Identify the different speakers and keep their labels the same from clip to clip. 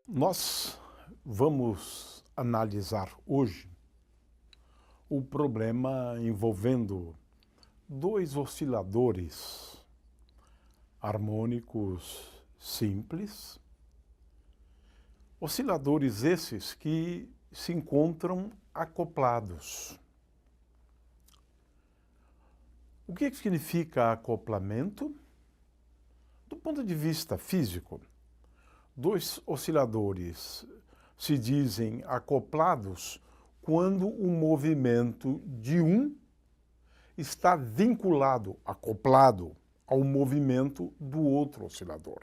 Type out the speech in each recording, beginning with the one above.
Speaker 1: Nós vamos analisar hoje o problema envolvendo dois osciladores harmônicos simples, osciladores esses que se encontram acoplados. O que significa acoplamento? Do ponto de vista físico, dois osciladores se dizem acoplados quando o movimento de um está vinculado, acoplado, ao movimento do outro oscilador.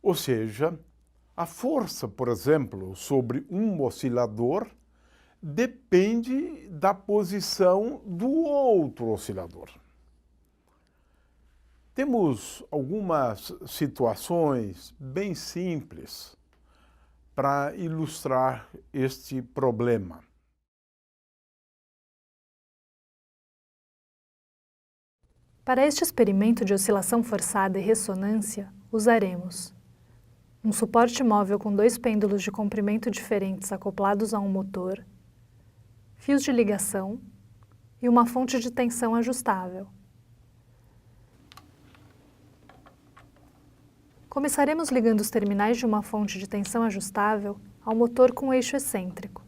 Speaker 1: Ou seja, a força, por exemplo, sobre um oscilador depende da posição do outro oscilador. Temos algumas situações bem simples para ilustrar este problema.
Speaker 2: Para este experimento de oscilação forçada e ressonância, usaremos um suporte móvel com dois pêndulos de comprimento diferentes acoplados a um motor, fios de ligação e uma fonte de tensão ajustável. Começaremos ligando os terminais de uma fonte de tensão ajustável ao motor com eixo excêntrico.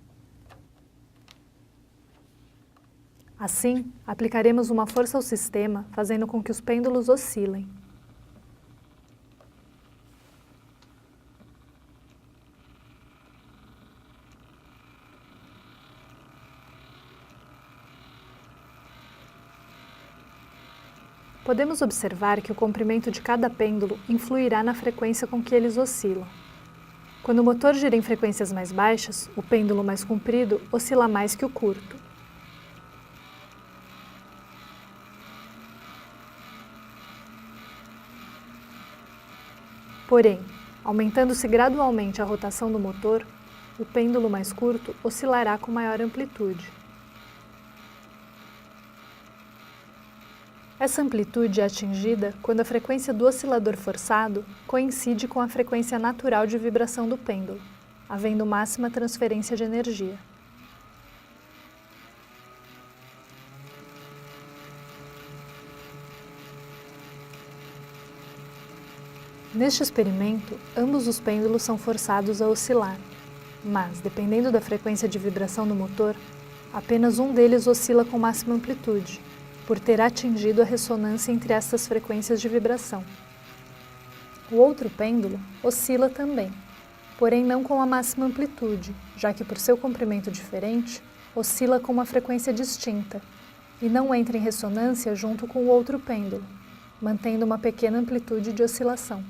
Speaker 2: Assim, aplicaremos uma força ao sistema, fazendo com que os pêndulos oscilem. Podemos observar que o comprimento de cada pêndulo influirá na frequência com que eles oscilam. Quando o motor gira em frequências mais baixas, o pêndulo mais comprido oscila mais que o curto. Porém, aumentando-se gradualmente a rotação do motor, o pêndulo mais curto oscilará com maior amplitude. Essa amplitude é atingida quando a frequência do oscilador forçado coincide com a frequência natural de vibração do pêndulo, havendo máxima transferência de energia. Neste experimento, ambos os pêndulos são forçados a oscilar, mas, dependendo da frequência de vibração do motor, apenas um deles oscila com máxima amplitude, por ter atingido a ressonância entre estas frequências de vibração. O outro pêndulo oscila também, porém não com a máxima amplitude, já que por seu comprimento diferente, oscila com uma frequência distinta e não entra em ressonância junto com o outro pêndulo, mantendo uma pequena amplitude de oscilação.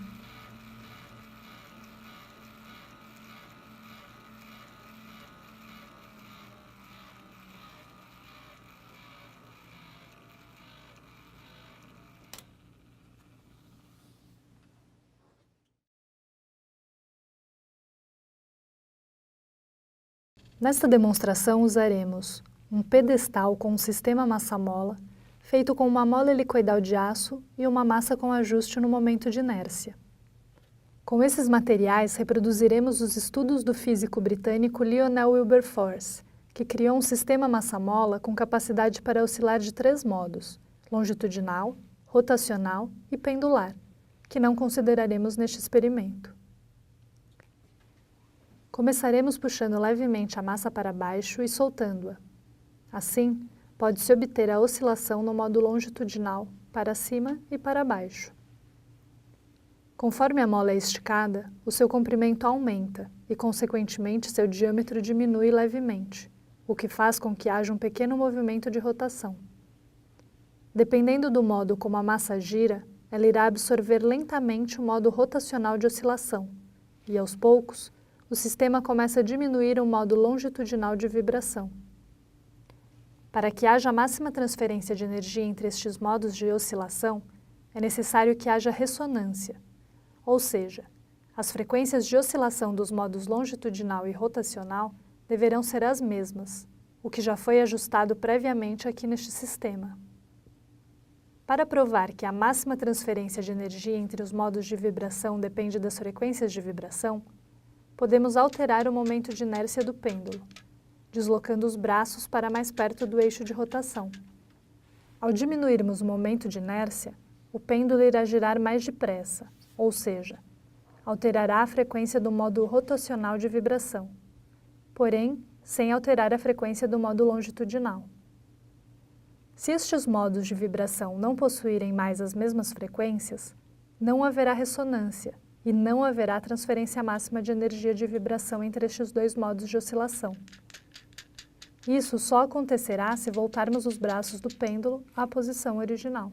Speaker 2: Nesta demonstração usaremos um pedestal com um sistema massa-mola, feito com uma mola helicoidal de aço e uma massa com ajuste no momento de inércia. Com esses materiais reproduziremos os estudos do físico britânico Lionel Wilberforce, que criou um sistema massa-mola com capacidade para oscilar de 3 modos, longitudinal, rotacional e pendular, que não consideraremos neste experimento. Começaremos puxando levemente a massa para baixo e soltando-a. Assim, pode-se obter a oscilação no modo longitudinal, para cima e para baixo. Conforme a mola é esticada, o seu comprimento aumenta e, consequentemente, seu diâmetro diminui levemente, o que faz com que haja um pequeno movimento de rotação. Dependendo do modo como a massa gira, ela irá absorver lentamente o modo rotacional de oscilação e, aos poucos, o sistema começa a diminuir o modo longitudinal de vibração. Para que haja máxima transferência de energia entre estes modos de oscilação, é necessário que haja ressonância, ou seja, as frequências de oscilação dos modos longitudinal e rotacional deverão ser as mesmas, o que já foi ajustado previamente aqui neste sistema. Para provar que a máxima transferência de energia entre os modos de vibração depende das frequências de vibração, podemos alterar o momento de inércia do pêndulo, deslocando os braços para mais perto do eixo de rotação. Ao diminuirmos o momento de inércia, o pêndulo irá girar mais depressa, ou seja, alterará a frequência do modo rotacional de vibração, porém, sem alterar a frequência do modo longitudinal. Se estes modos de vibração não possuírem mais as mesmas frequências, não haverá ressonância e não haverá transferência máxima de energia de vibração entre estes dois modos de oscilação. Isso só acontecerá se voltarmos os braços do pêndulo à posição original.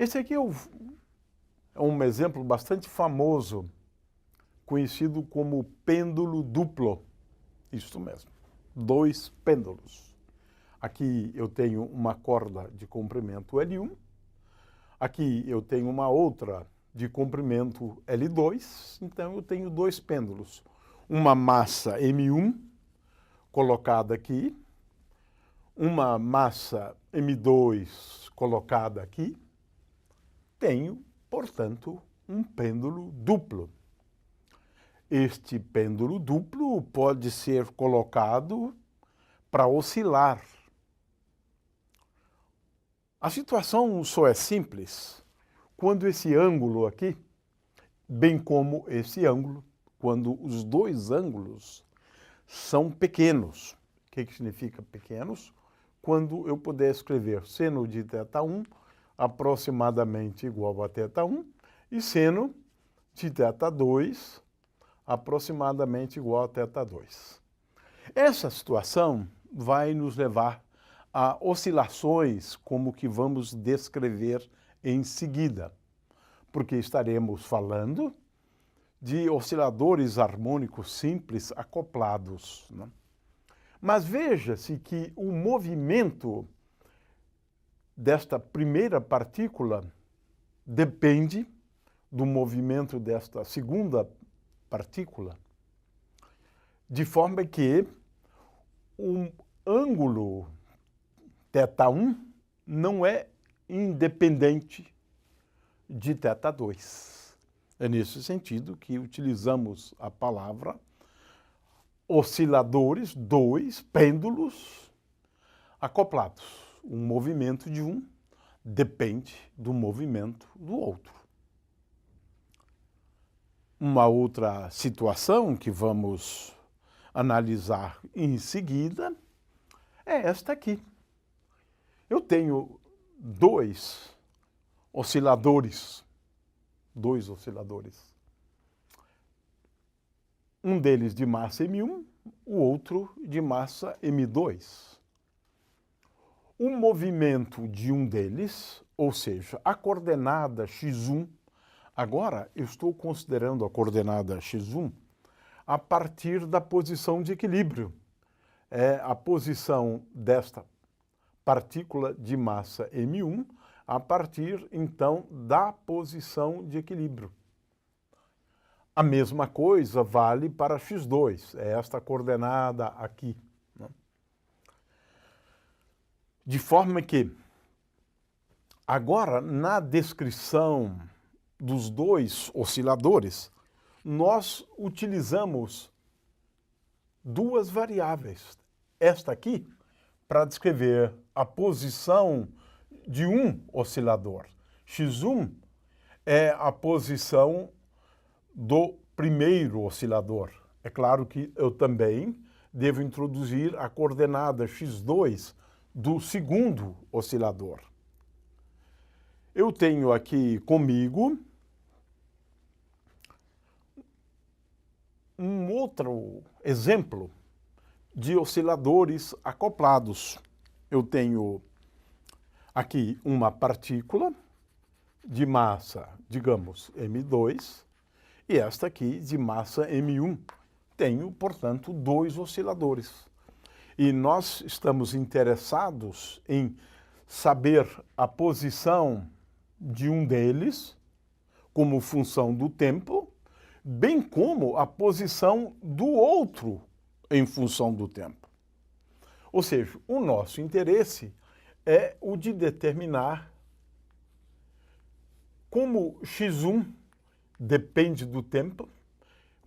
Speaker 1: Esse aqui é um exemplo bastante famoso, conhecido como pêndulo duplo. Isso mesmo, 2 pêndulos. Aqui eu tenho uma corda de comprimento L1, aqui eu tenho uma outra de comprimento L2, então eu tenho 2 pêndulos. Uma massa M1 colocada aqui, uma massa M2 colocada aqui. Tenho, portanto, um pêndulo duplo. Este pêndulo duplo pode ser colocado para oscilar. A situação só é simples quando esse ângulo aqui, bem como esse ângulo, quando os 2 ângulos são pequenos. O que significa pequenos? Quando eu puder escrever seno de θ1 aproximadamente igual a θ1 e seno de θ2 aproximadamente igual a θ2. Essa situação vai nos levar a oscilações como que vamos descrever em seguida, porque estaremos falando de osciladores harmônicos simples acoplados, né? Mas veja-se que o movimento desta primeira partícula depende do movimento desta segunda partícula, de forma que o ângulo θ1 não é independente de θ2. É nesse sentido que utilizamos a palavra osciladores, 2 pêndulos acoplados. O movimento de um depende do movimento do outro. Uma outra situação que vamos analisar em seguida é esta aqui. Eu tenho 2 osciladores. Um deles de massa M1, o outro de massa M2. O movimento de um deles, ou seja, a coordenada x1, agora eu estou considerando a coordenada x1 a partir da posição de equilíbrio. É a posição desta partícula de massa M1 a partir, então, da posição de equilíbrio. A mesma coisa vale para x2, é esta coordenada aqui. De forma que, agora, na descrição dos 2 osciladores, nós utilizamos 2 variáveis. Esta aqui, para descrever a posição de um oscilador. X1 é a posição do primeiro oscilador. É claro que eu também devo introduzir a coordenada x2 do segundo oscilador. Eu tenho aqui comigo um outro exemplo de osciladores acoplados. Eu tenho aqui uma partícula de massa, digamos, M2, e esta aqui de massa M1, tenho, portanto, dois osciladores. E nós estamos interessados em saber a posição de um deles como função do tempo, bem como a posição do outro em função do tempo. Ou seja, o nosso interesse é o de determinar como x1 depende do tempo,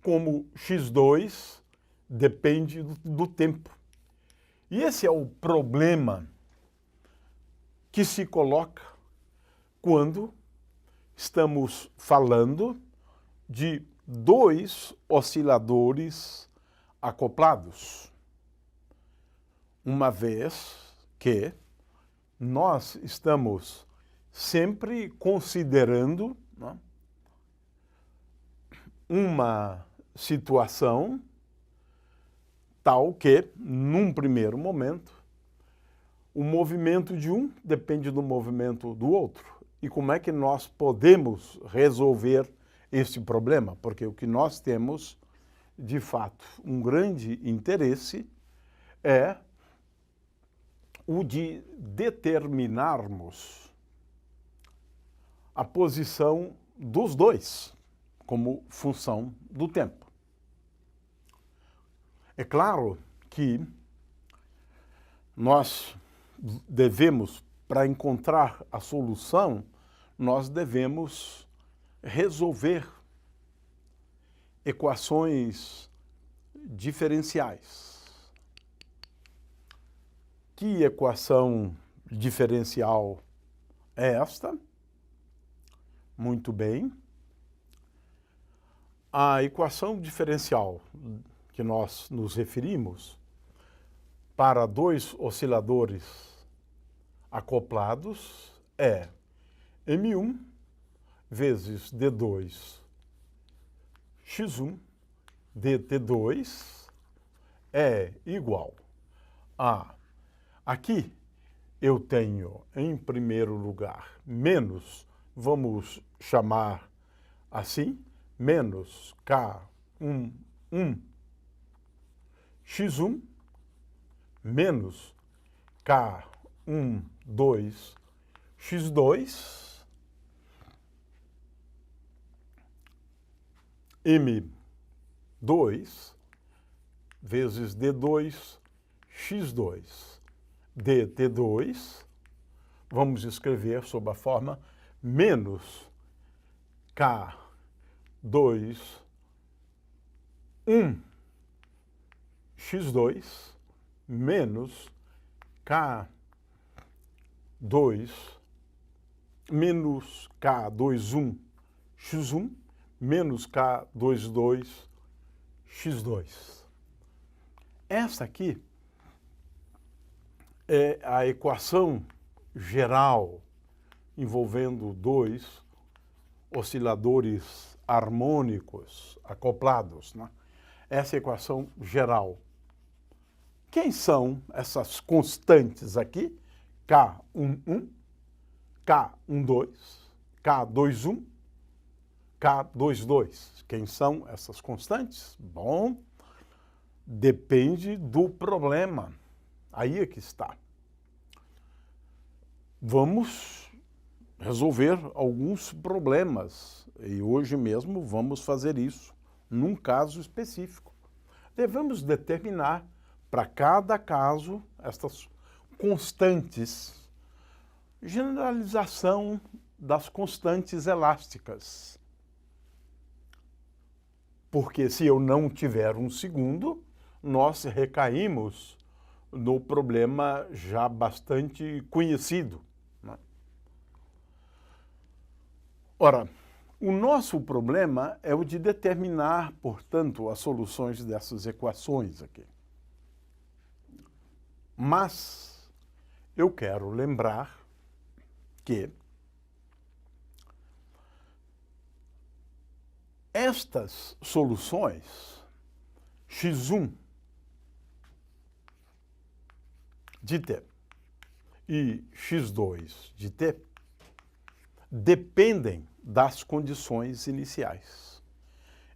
Speaker 1: como x2 depende do tempo. E esse é o problema que se coloca quando estamos falando de dois osciladores acoplados, uma vez que nós estamos sempre considerando, né, uma situação tal que, num primeiro momento, o movimento de um depende do movimento do outro. E como é que nós podemos resolver este problema? Porque o que nós temos, de fato, um grande interesse é o de determinarmos a posição dos dois como função do tempo. É claro que nós devemos, para encontrar a solução, nós devemos resolver equações diferenciais. Que equação diferencial é esta? Muito bem. A equação diferencial que nós nos referimos para dois osciladores acoplados é M1 vezes D2 x1 dt2 é igual a... Aqui eu tenho, em primeiro lugar, menos, vamos chamar assim, menos K11 x1 menos K12 x2 M2 vezes D2 x2 dt2, vamos escrever sob a forma menos K2 x2 menos K2 menos K21 x1 menos K22 x2. Essa aqui é a equação geral envolvendo dois osciladores harmônicos acoplados, né? Essa é a equação geral. Quem são essas constantes aqui? K11, K12, K21, K22. Quem são essas constantes? Bom, depende do problema. Aí é que está. Vamos resolver alguns problemas e hoje mesmo vamos fazer isso num caso específico. Devemos determinar para cada caso estas constantes, generalização das constantes elásticas. Porque se eu não tiver um segundo, nós recaímos no problema já bastante conhecido, né? Ora, o nosso problema é o de determinar, portanto, as soluções dessas equações aqui. Mas eu quero lembrar que estas soluções, x1 de t e x2 de t, dependem das condições iniciais.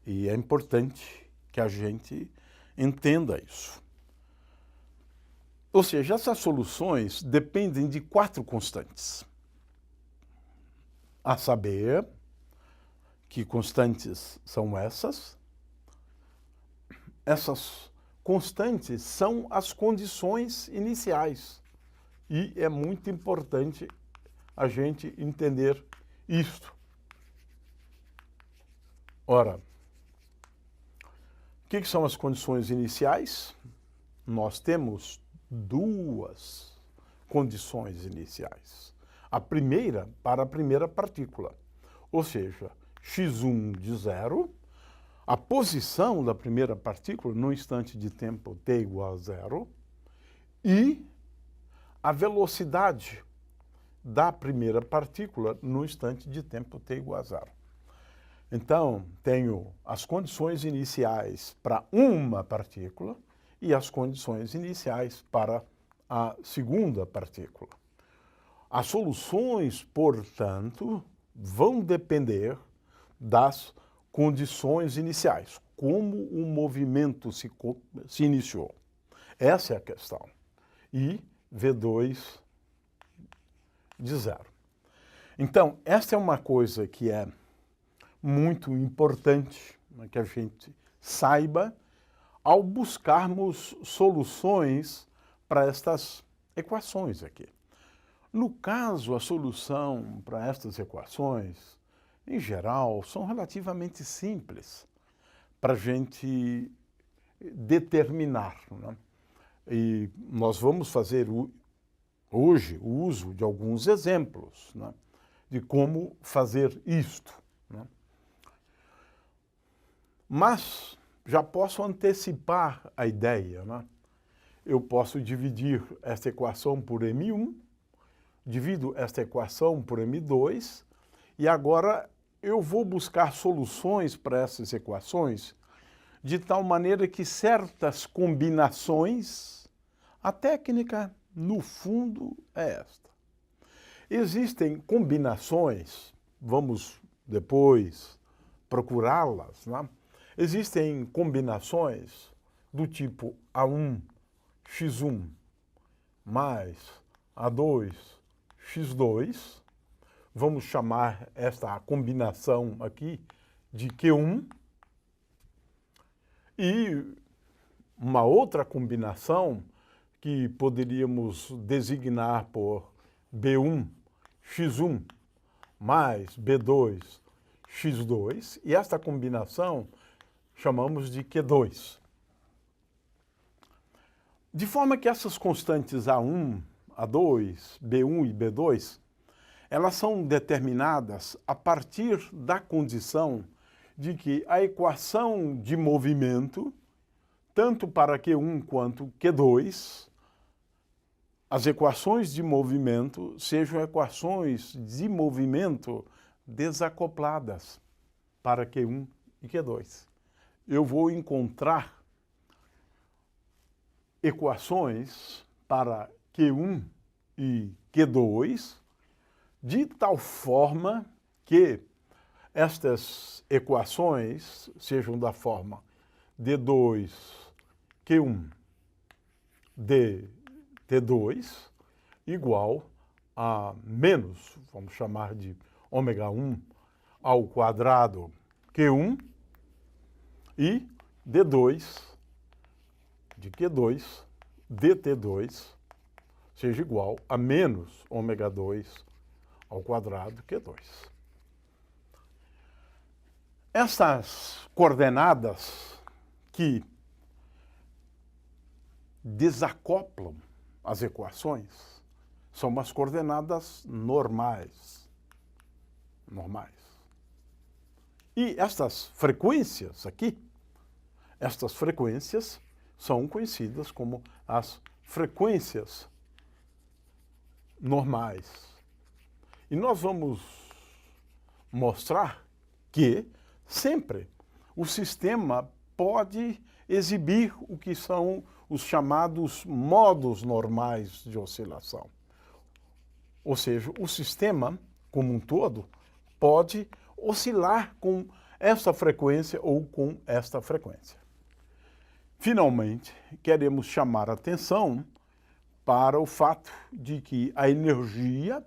Speaker 1: E é importante que a gente entenda isso. Ou seja, essas soluções dependem de 4 constantes. A saber, que constantes são essas? Essas constantes são as condições iniciais. E é muito importante a gente entender isto. Ora, o que são as condições iniciais? Nós temos 2 condições iniciais. A primeira para a primeira partícula, ou seja, x1 de 0, a posição da primeira partícula no instante de tempo t igual a 0 e a velocidade da primeira partícula no instante de tempo t igual a 0. Então, tenho as condições iniciais para uma partícula e as condições iniciais para a segunda partícula. As soluções, portanto, vão depender das condições iniciais, como o movimento se iniciou. Essa é a questão. E V2 de 0. Então, esta é uma coisa que é muito importante, né, que a gente saiba ao buscarmos soluções para estas equações aqui. No caso, a solução para estas equações, em geral, são relativamente simples para a gente determinar, né? E nós vamos fazer hoje o uso de alguns exemplos, né, de como fazer isto, né? Mas já posso antecipar a ideia, né? Eu posso dividir esta equação por M1, divido esta equação por M2, e agora eu vou buscar soluções para essas equações de tal maneira que certas combinações, a técnica, no fundo, é esta. Existem combinações, vamos depois procurá-las, né? Existem combinações do tipo A1, x1 mais A2, x2. Vamos chamar esta combinação aqui de Q1. E uma outra combinação que poderíamos designar por B1, x1 mais B2, x2. E esta combinação chamamos de Q2. De forma que essas constantes A1, A2, B1 e B2, elas são determinadas a partir da condição de que a equação de movimento, tanto para Q1 quanto Q2, as equações de movimento sejam equações de movimento desacopladas para Q1 e Q2. Eu vou encontrar equações para Q1 e Q2 de tal forma que estas equações sejam da forma D2, Q1, dt2 igual a menos, vamos chamar de ômega 1 ao quadrado Q1 e D2 de Q2 dt2 seja igual a menos ômega 2 ao quadrado Q2. Essas coordenadas que desacoplam as equações são as coordenadas normais. E estas frequências aqui, estas frequências são conhecidas como as frequências normais. E nós vamos mostrar que sempre o sistema pode exibir o que são os chamados modos normais de oscilação. Ou seja, o sistema, como um todo, pode oscilar com esta frequência ou com esta frequência. finalmente, queremos chamar a atenção para o fato de que a energia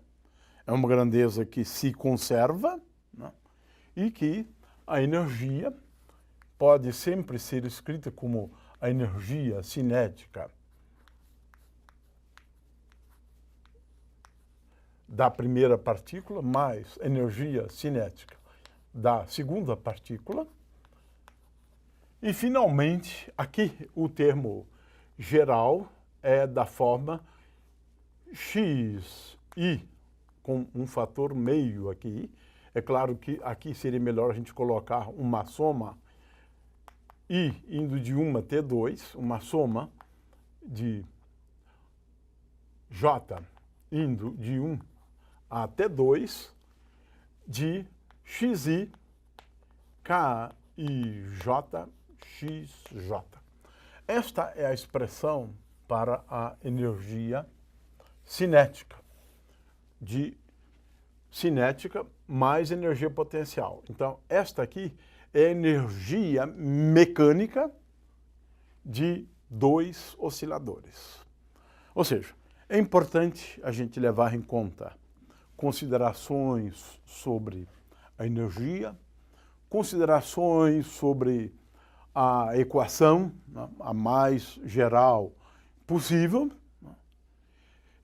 Speaker 1: é uma grandeza que se conserva, né? E que a energia pode sempre ser escrita como a energia cinética da primeira partícula mais energia cinética da segunda partícula. E, finalmente, aqui o termo geral é da forma xi, com um fator meio aqui. É claro que aqui seria melhor a gente colocar uma soma I indo de 1 até 2, uma soma de J indo de 1 até 2, de xi, KIJ, XJ. Esta é a expressão para a energia cinética, de cinética mais energia potencial. Então, esta aqui é energia mecânica de dois osciladores. Ou seja, é importante a gente levar em conta considerações sobre a energia, considerações sobre a equação, né, a mais geral possível, né,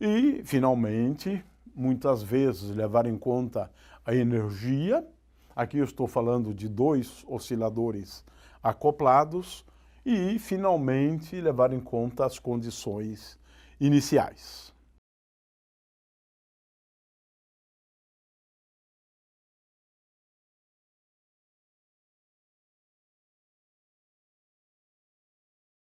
Speaker 1: e, finalmente, muitas vezes levar em conta a energia. Aqui eu estou falando de dois osciladores acoplados e, finalmente, levar em conta as condições iniciais.